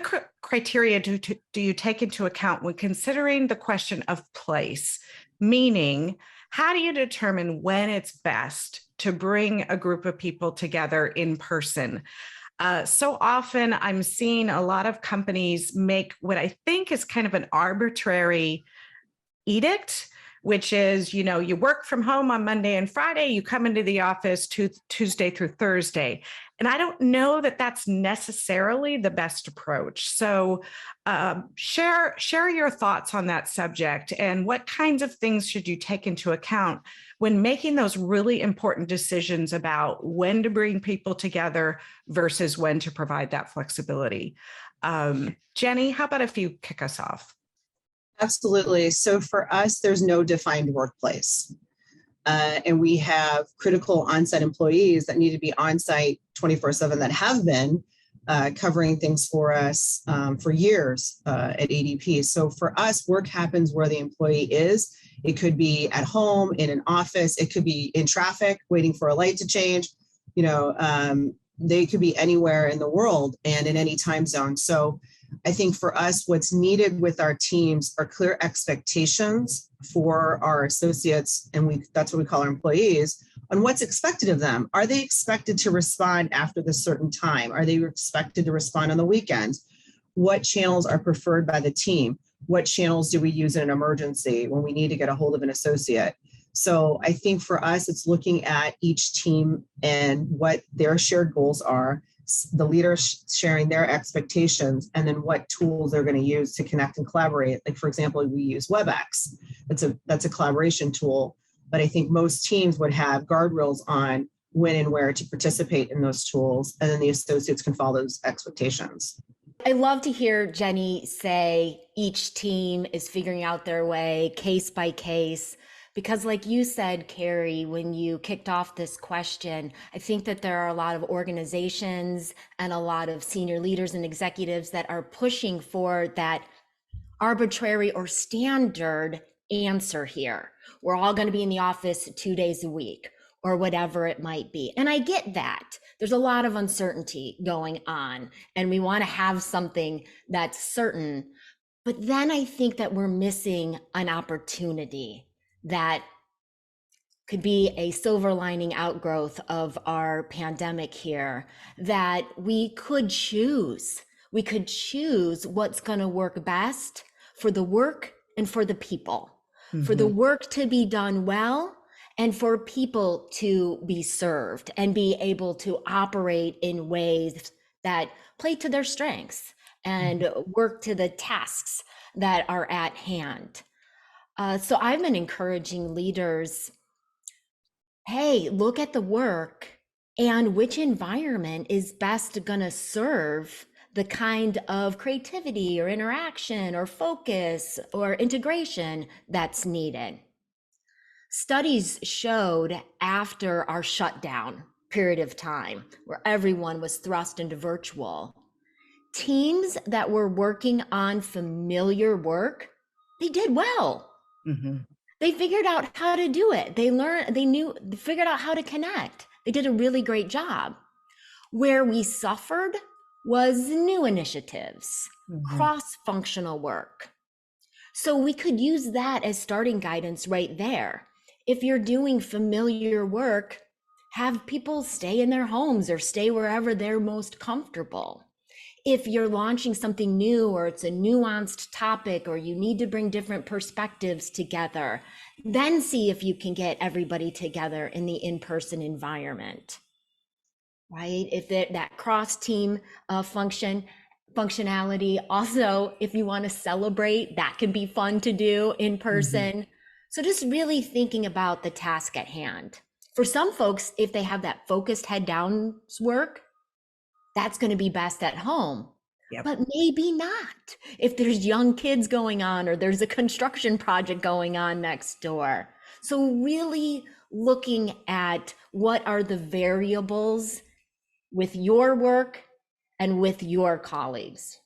what criteria do you take into account when considering the question of place? Meaning, how do you determine when it's best to bring a group of people together in person? So often I'm seeing a lot of companies make what I think is kind of an arbitrary edict, which is, you work from home on Monday and Friday, you come into the office Tuesday through Thursday. And I don't know that that's necessarily the best approach. So share your thoughts on that subject, and what kinds of things should you take into account when making those really important decisions about when to bring people together versus when to provide that flexibility. Jenny, how about if you kick us off? Absolutely. So for us, there's no defined workplace. And we have critical on-site employees that need to be on-site 24/7 that have been covering things for us for years at ADP. So for us, work happens where the employee is. It could be at home, in an office. It could be in traffic, waiting for a light to change. They could be anywhere in the world and in any time zone. So I think for us, what's needed with our teams are clear expectations for our associates, and that's what we call our employees, on what's expected of them. Are they expected to respond after this certain time? Are they expected to respond on the weekends? What channels are preferred by the team? What channels do we use in an emergency when we need to get a hold of an associate? So I think for us, it's looking at each team and what their shared goals are, the leaders sharing their expectations, and then what tools they're going to use to connect and collaborate. Like, for example, we use WebEx. That's a collaboration tool, but I think most teams would have guardrails on when and where to participate in those tools, and then the associates can follow those expectations. I love to hear Jenny say each team is figuring out their way case by case. Because like you said, Carrie, when you kicked off this question, I think that there are a lot of organizations and a lot of senior leaders and executives that are pushing for that arbitrary or standard answer here. We're all going to be in the office 2 days a week or whatever it might be. And I get that. There's a lot of uncertainty going on, and we want to have something that's certain. But then I think that we're missing an opportunity that could be a silver lining outgrowth of our pandemic here, that we could choose. We could choose what's going to work best for the work and for the people, for the work to be done well and for people to be served and be able to operate in ways that play to their strengths and work to the tasks that are at hand. So I've been encouraging leaders, hey, look at the work and which environment is best going to serve the kind of creativity or interaction or focus or integration that's needed. Studies showed after our shutdown period of time, where everyone was thrust into virtual, teams that were working on familiar work, they did well. They figured out how to do it. They figured out how to connect. They did a really great job. Where we suffered was new initiatives, cross-functional work. So we could use that as starting guidance right there. If you're doing familiar work, have people stay in their homes or stay wherever they're most comfortable. If you're launching something new or it's a nuanced topic or you need to bring different perspectives together, then see if you can get everybody together in the in-person environment, right? If that cross-team functionality, also, if you want to celebrate, that can be fun to do in person. So just really thinking about the task at hand. For some folks, if they have that focused head down work, that's going to be best at home, but maybe not. If there's young kids going on or there's a construction project going on next door. So really looking at what are the variables with your work and with your colleagues.